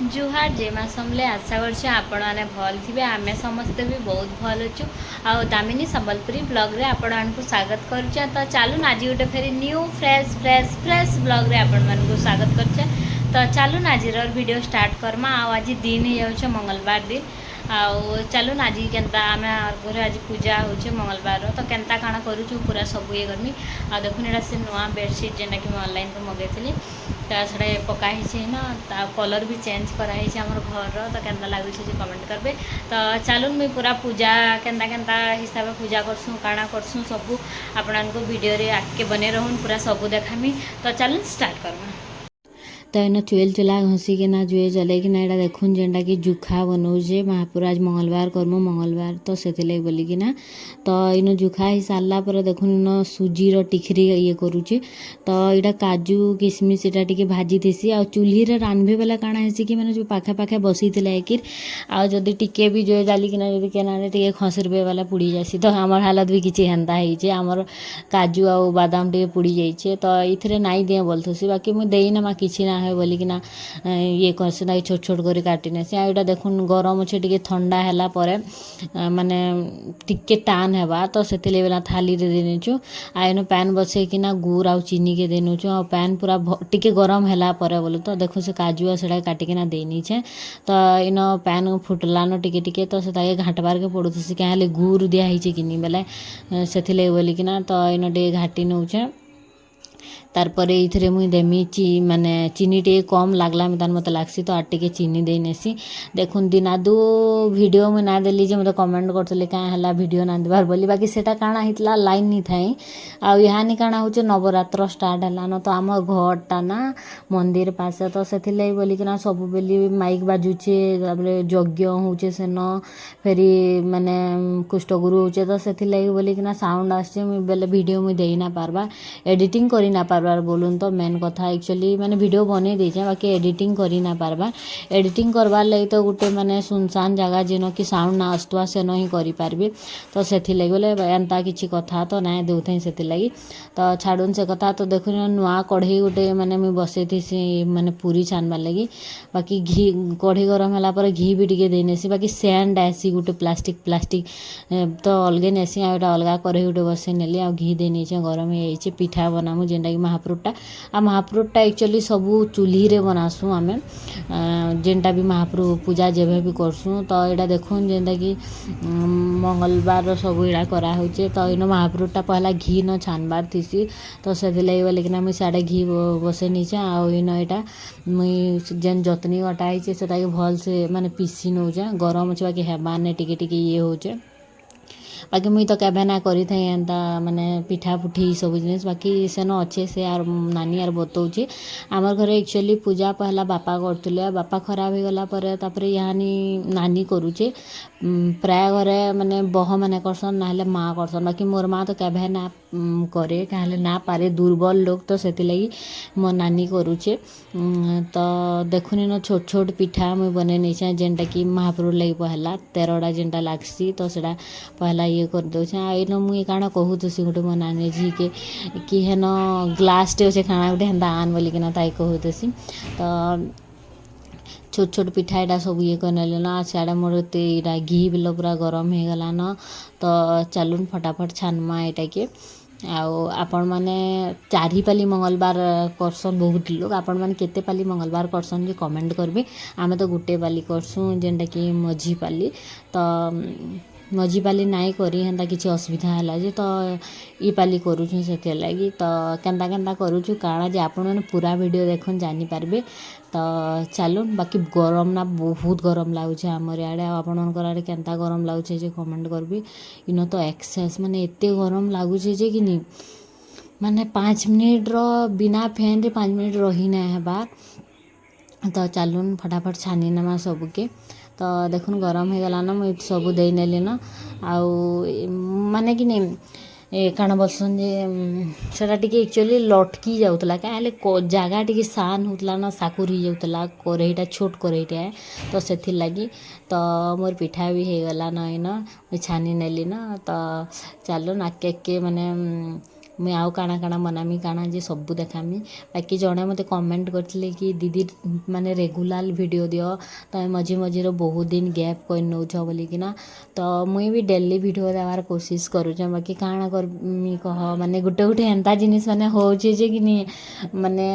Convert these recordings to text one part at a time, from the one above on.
जुहार जे माँ समले आशा करछे आपण माने भल थिबे आमे समस्ते भी बहुत भल अछु आ दामिनी संबलपुरी ब्लॉग रे आपण मानकु स्वागत करछे। तो चालू आज गोटे फेर new fresh fresh fresh blog रे आपण मानकु स्वागत करछे। तो चालू आज वीडियो स्टार्ट करमा आज दिन ही जाउछे मंगलवार दिन आउ चलून आज केन्ता आम घर आज पूजा होचे मंगलवार तो केन्ता काଣା करूँ पूरा सब ये करमी आ देखुन एटा से नुआ बेडसीट जेनटा कि ऑनलाइन तो मगैली तो से पकाई ना कलर भी चेंज कराई आम घर तो केन्ता लगुच कमेंट करबे। तो चलून मुई पूरा पूजा केन्ता केन्ता हिसाब से पूजा करसूँ काଣା करसूँ सब आपन को वीडियो रे आके बने रहून पूरा सब देखामी। तो चलून स्टार्ट करमा। तो इन चुएल चुला घसीकिना जुए जलैकिना एटा देखुन जेनटा कि जुखा बनाऊे महापुर आज मंगलवार कर्म मंगलवार तो से बोलिकिना तो इन जुखा ही सारा पर देखुन इन सुजीर टिखरी ये करुचे तो यहाँ काजू किसमिश एटा टिके भाजी थी आ चूल्ही रे रांधबे बेला काଣା हेसी कि मैंने जो पाखे पाखे बसी एक आदि टिके भी जुए जालिकिना जदि केनारे टिके खसरबे वाला पुड़ी जासी तो आमर हालत भी किसी हेन्ता होइछे आमर काजू आ बादाम टिके पुड़ी जाइछे तो इथरे नाई दिए बोलथसी बाकी मुझे देना मा किसी ना है बोलिकिना ये करसे ना छोट छोट कर काटी नेसी आ एटा देखुन गरम अच्छे टिके ठंडा हैला परे माने टिके टान हेबा तो सेतिले बेला थाली रे देनेछु आ एनो पैन बसैकिना गुड़ आ चीनी के देनुछु आ पैन पूरा टिके गरम हैला परे बोले तो देखो से काजू आ सेडा काटिकिना देनी छे तो इन पैन फुटलानो टिके टिके तो से ताके घाटबार के पड़ुथसी काहे गुड़ दिया हिचे किनी बेले सेथिले बोलिकिना तो इन टे घाटी नउछे तारपरे इथरे मुई देमी माने चीनी टे कम लागला मितान मते लागसी तो आटे के चीनी दे नेसी देखुन दिनादु वीडियो में ना देली जे मते कमेंट करथले का हला वीडियो ना देबार बोली बाकी सेटा काଣା हितला लाइन नी थाई आ यानी काଣା होचे नवरात्र स्टार्ट हला न तो आम घरटा ना मंदिर पासे तो सेथिले बोली कि ना सब बेली माइक बाजुचे ताबले यज्ञ होचे सेन फेरी माने कुष्ठगुरु होचे तो सेथिले बोली कि ना साउंड आछे मुई बेले वीडियो मुई देई ना पारबा एडिटिंग करी ना पारबार बोलून तो मेन कथा एक्चुअली मैंने वीडियो बने देछे बाकी एडिटिंग करी ना पारबा एडिटिंग करबार लगी तो गोटे माने सुनसान जगह जेन कि साउंड ना आसुआ सेन ही करि पारबी तो सेथि लगी बोले एंता किछि कथा तो ना देउथै सेथि लगी तो छाड़ुन से कथा तो देखुन नुआ कढ़ई गोटे माने मुई बसै थी माने पूरी छानबार लगी बाकी घी कढ़ई गरम होला पर घी भी टिके देनेसी बाकी सेंड आसी गोटे प्लास्टिक तो अलगे नेसी आ एटा अलगा कढ़ई गोटे बसै नेली आ घी देनी छे गरम हे जाइछे पिठा बनामु जेनटा कि महाप्रभुटा आ महाप्रभुटा एक्चुअली सबू चूल्ही रे बनासुँ आमे जेनटा भी महाप्रभु पूजा जेबे भी करसुँ तो यहाँ देखुन जेनटा कि मंगलवार सब यहाँ करा होचे तो इन महाप्रभुटा पहला घी न छानबार थीसी तो से बोलिकिना मुई साड़े घी बसे नीचे आ इन यहाँ मुई जेन जतनी अटा है से भल से माने पीसी नौचे गरम अच्छे बाकी हेबाने टिके टिके ये होचे बाकी मुई तो केबे ना करी थाई एंता माने पिठा पुठी सब जिनिस बाकी सेन अच्छे से यार नानी यार बताऊँचे आमर घरे एक्चुअली पूजा पहला बापा करते बापा खराब हो गला पर तापर यानी नानी करुचे प्राय घरे माने बह माने करसन ना माँ करसन बाकी मोर माँ तो केबे ना करे क्या ना पारे दुर्बल लोग तो से लगी मो नानी करुचे तो देखुनी न छोट छोट पिठा मुई बने नहीं जेनटा कि महाप्रभु लगी पहला 13टा जेनटा लागसी तो सेटा पहला ये कर दउछे आ इन मुई काଣା कहूथसी गोटे मो नानी जी के कि हेन ग्लास टे अच्छे खाना गोटे हेन्ता आन बोलिकिना ताई कहूथसी तो छोट छोट पिठा एटा सब ये करने ना सियाड़े मोर यहाँ घी बिल पूरा गरम हो गला न तो चलून फटाफट छानमा एटा के आपण माने चारि पाली मंगलवार करसन बहुत लोग आपण माने केते पाली मंगलवार करसन जे कमेंट करबे आमे तो गुटे पाली करसुँ जेनटा कि मझी पाली तो मझी पाली नाई करी हेन्ता किसी असुविधा है जे तो ई पाली करूँ से लगी तो केन्ता केन्ता करूँ काଣା जे आपण मैंने पूरा वीडियो देखन जानी पारबे तो चलो बाकी गरम ना बहुत गरम लगुच आमर इे आपणकर आड़े केन्ता गरम लगुचे जे कमेंट करबे इन तो एक्सेस माने एते गरम लगुचे जे कि माने 5 मिनिट रो बिना फैन रे 5 मिनिट रही ना हेबा तो चलून फटाफट छानी नमा सबके तो देखुन गरम हो गला ना मुझे सब दे नेली ना आउ माने कि नहीं काଣା बोलसन जे सेटा टिके एक्चुअली लटकी जाउतला काहे जगह टिके सान होतला ना साकुर ही जाउतला करेईटा छोट करेईटा है तो सेथि लगी तो मोर पिठा भी हो गला ना इन छानी नेली ना तो चलो नाके के माने मुई आउ काଣା काଣା बनामी काଣା जे सबू देखामी। बाकी जड़े मत कमेंट करते कि दीदी माने रेगुलार वीडियो दियो तो मझे मझे बहुत दिन गैप कर नौ बोलिकिना तो मुई भी डेली वीडियो देवार कोशिश करूँ। बाकी काଣା करमी कह माने गुटे गुटे एंता जिनिस माने होचे जे कि माने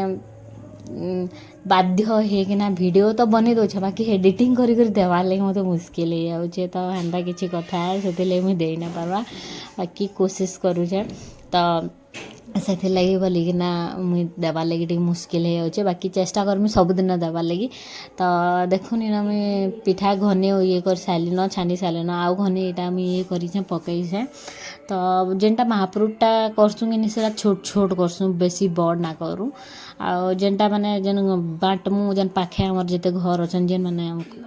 बाध्य होकिना वीडियो तो बनी दौचे बाकी एडिटिंग करी देवार लगे मत मुस्किल हो जाऊे तो एंता किसी कथा है से मुझे दे ना पार्बा बाकी कोशिश करूचे तो से लगी बोलिकिना मुई देवार लगी टी मुस्किल हो जाऊे बाकी चेष्टा करमी सबुदिन देवार लगी। तो देखुनी ना मुई पिठा घने ये कर सारी न छानी सारे न आउ घने यहाँ मुझे ये कर पकईसे तो जेनटा महाप्रभुटा करसूँ कि से छोट छोट करसूँ बेसी बड़ ना करूँ आ जेनटा माने जेन बाटमु जेन पाखे आमर जिते घर अच्छन जेन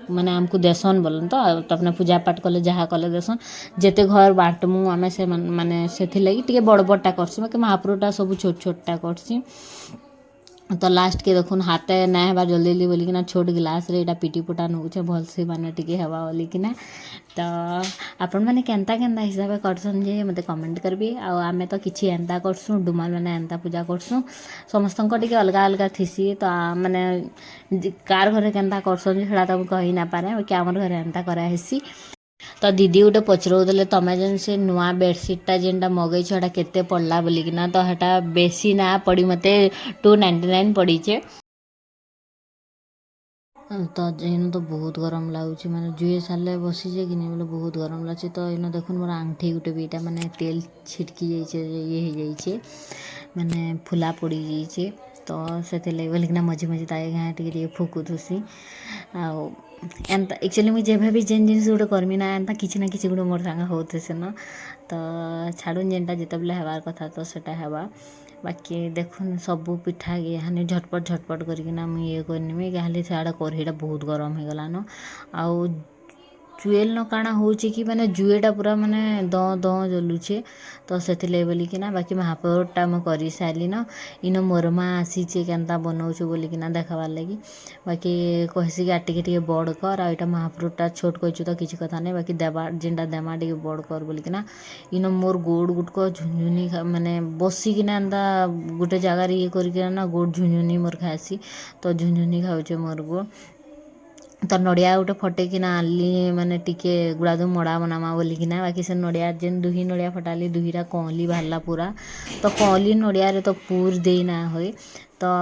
माने आमको देसन बोलन तो अपने पूजा पाठ कले जहाँ कले देसन जिते घर बाटमु आमे से माने से लगी टे बड़ बड़टा करसी बाकी महाप्रभुटा सब छोट छोटा करसी। तो लास्ट के देखुन हाथे ना हेबार जल्दी जल्दी बोलिकिना छोट गिलास रे पिटी पुटा नौचे भलसे माने टिके हेबा बोलिकिना तो आपण मैंने केन्ता केन्ता हिसाब से करसन जे मते कमेंट करबी आमे तो किछि एंता करसूँ डुमाल मैंने एंता पूजा करसूँ समस्त टिके अलगा अलगा थीसी तो माने कार घरे केन्ता करसन सेटा तो कही ना पारे बाकी आमर घरे एंता कराहेसी। तो दीदी गोटे पचराउले तमें जेन से नुआ बेडसीटा जेनटा मगई छा केते पड़ला बोलिकिना तो हेटा बेसी ना पड़ी मते 299 पड़ीचे। तो जेन तो बहुत गरम लगुच मैंने जुए सारे बसीचे कि नहीं बोले बहुत गरम लगे तो इन देखुन मोर आंगठी गुटे भी यहाँ मैंने तेल छिटकी जाइए ये हो जाइए मैंने फुला पड़ी जाइए तो से बोलिकिना मझे मझे ताए घाँ टे फुकुथुसी एंता एक्चुअली मुझे जेबे भी जेन जिन गोटे करमी ना एंता किसी ना किसी गोटे मोर सांगे होते से न तो छाड़ून जेनटा जिते बेले हेबार कथा तो सेटा हेबा। बाकी देखुन सबू पिठा हानि झटपट झटपट करकिना मुझे ये करनी गाली सियाड़े कढ़ईटा बहुत गरम हो गलान आउ जुएल न काଣା होची कि माने जुएटा पूरा माने द जलुचे तो से बोलिकिना बाकी महाप्रभुटा मैं कर सारी न इन मोरमा आसीचे केन्ता बनाऊछु बोलिकिना देखाबार लगी बाकी कहसी कि आटिके टिके बड़ कर आ महाप्रभुटा छोट कहचु तो किसी कथा नहीं बाकी देवा जेनटा देमा टिके बड़ कर बोलिकिना इन मोर गोड़ गुटक झुंझुनी माने बसिकिना एंता गोटे जगार ये करकिना ना गोड़ झुंझुनी मोर खासी तो झुंझुनी खाऊचे मोर गोड़ तो नड़िया गोटे फटेकिना आनली माने टिके गुड़ादू मड़ा बनामा बोलिकिना बाकी से नड़िया जेन दुही नड़िया फटाली दुहीरा कँली बाहरला पूरा तो कँली नड़िया रे तो पूर दे ना होए तो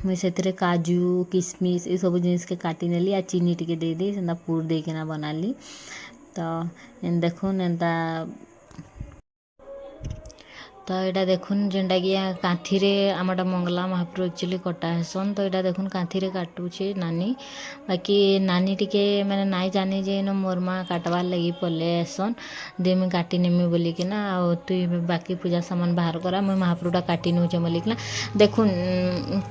मुझे से काजू किशमिश ये सब जिनिस के काटी नेली आ चीनी टिके दे दी सेंता पूर देकिना बनाली तो देखुन एंता तो यहाँ देखुन जेनटा कि कांथी आमटा मंगला महाप्रभु एक्चुअली कटा हेसन तो यहाँ देखुन कांथी काटुचे नानी बाकी नानी टिके मैंने नाई जानी जे न मोर माँ काटवार लगी पले आसन दे मुझे काटी नेमी बोलिकिना आ तु बाकी पूजा सामान बाहर करा मुझे महाप्रभुटा काटी नौचे बोलिकिना देखुन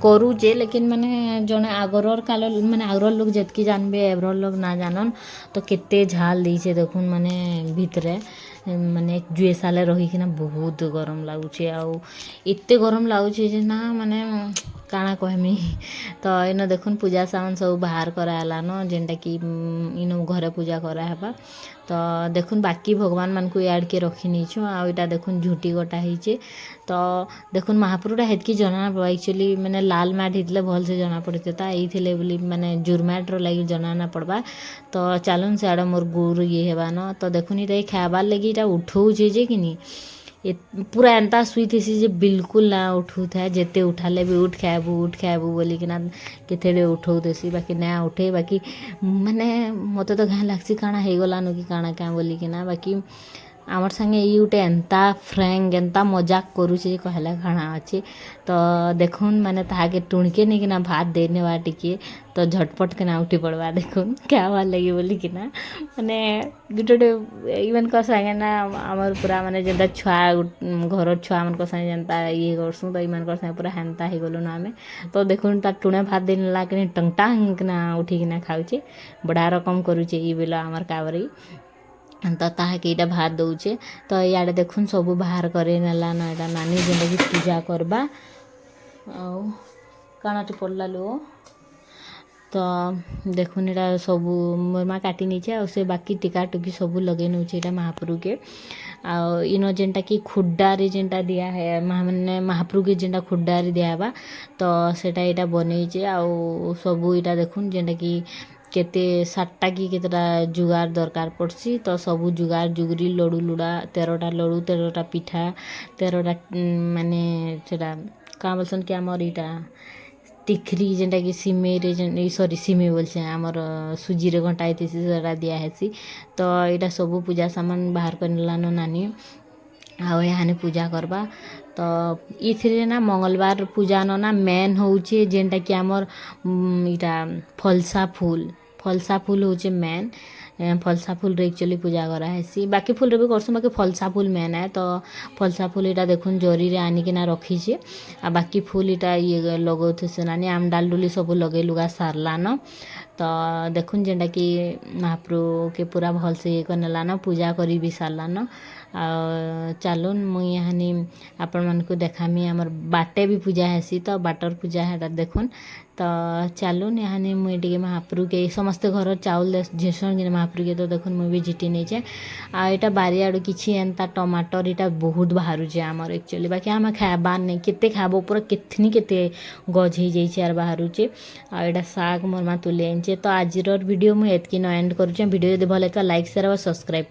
करूचे लेकिन मैंने जड़े आगर काल मैंने आगर लोग जितकी जानबे एब्रर लोग ना जानन तो केते झाल दीचे देखुन माने भितरे माने जुए साले रहीकिना बहुत गरम लगुचे आउ एते गरम लगुचे जे ना माने काଣା कहमी तो इन देखुन पूजा सामान सब बाहर करालान जेनटा कि इन घरे पूजा कराहेबा तो देखुन बाकी भगवान मान को याड के रखी नीछु आ इटा देखुन झुटी गटा हिचे तो देखुन महाप्रभुटा हेतकी जना पड़ा एक्चुअली मैंने लाल मैट हितले भल से जना पड़ता ये बोली मैंने जुर मैट्र लगी जना ना पड़वा तो चलन से आड़े मोर गुर ये हेबा न तो देखुन ये खाबार लगी इटा उठौचे जे कि नहीं पूरा एंता सुई थी जे बिल्कुल ना उठू था जेते उठाले भी उठ खाएबू बोलिकिना केते उठौ देसी बाकी ना उठे बाकी माने मते तो घाँ लागसी काଣା हेगलानु कि काଣା क्या बोलिकिना बाकी आमर संगे ये गोटे एंता फ्रैंक एंता मजाक करुचे कहला खाना अच्छे तो देखुन मैंने ताके टुणके नहीं किना भात देने बा टिके तो झटपट के ना उठी पड़वा देखुन क्या बार लगी बोली कि ना मैंने गोटे इवन को संगे ना आमर पूरा माने जेनता छुआ घर छुआ मन को संगे जेनता ये करसूँ तो इमान को संगे पूरा हेन्ता ही गलु ना आमे तो देखुन तार टुणे भात देने ला कि टंगटांग किना उठिकिना खाऊचे बड़ा रकम करुचे ये बेला आमर कावरी तो ताके इटा भात दौचे तो इे देखुन सब बाहर करे नेला ना एटा नानी जेनटा कि पूजा करबा आउ काणाटी पड़ला लो तो देखुन यहाँ सब मोर माँ काटी नीचे आ से बाकी टिका टुकी सब लगे नौचे यहाँ महाप्रभु के इनो जेनटा कि खुड्डारे जेनटा दिया है माने महाप्रभु के जेनटा खुड्डारे दियाबा तो सेटा एटा बनईचे सबू इटा देखुन जेनटा कि केते 7टा कि केतेटा जुगार दरकार पड़सी तो सबू जुगार जुगरी लडू लुड़ा 13टा लडू 13टा पिठा 13टा माने सेटा का बोलसन कि हमर इटा तिखरी जेनटा कि सिमेरे सॉरी सिमे बोलछे हमर सुजी रे घंटा हेसी सेटा दिया हेसी तो इटा सबू पूजा सामान बाहर करलानो नानी यहाँ पूजा करबा तो इथिरे ना मंगलवार पूजा ना मेन होचे जेनटा कि हमर इटा फलसा फूल होचे मेन फलसा फूल रे एक्चुअली पूजा करा हेसी बाकी फूल रे भी करसु बाकी फलसा फूल मेन है तो फलसा फूल इटा देखुन जरी रे आनी के ना रखी छे आ बाकी फूल इटा ये लगौथे से नानी आम डाल डुली सब लगे लुगा सारला न तो देखुन जेनटा कि महाप्रभु के पूरा भल से ये करनेला न पूजा करी भी सारला न चलुन मुई यहाँ आपण मानक देखामी आमर बाटे भी पूजा हेसी तो बाटर पूजा है देखुन तो चलुन यहाँ मुई टे महाप्रभु के समस्ते घर चाउल झेसन कि महाप्रभु के तो देखुन मुई भी झिटी नहीं आटा बारियाड़ किसी एंता टमाटर इटा बहुत बाहर आमर एक्चुअली बाकी आम खाबार नहीं केते खाब पूरा केथनी केते गज हो जाइए बाहर आटा साग मोर माँ तुले आनचे तो आज वीडियो मुझे एतकी न एंड करुचे वीडियो यदि भल लगे लाइक शेयर और सब्सक्राइब।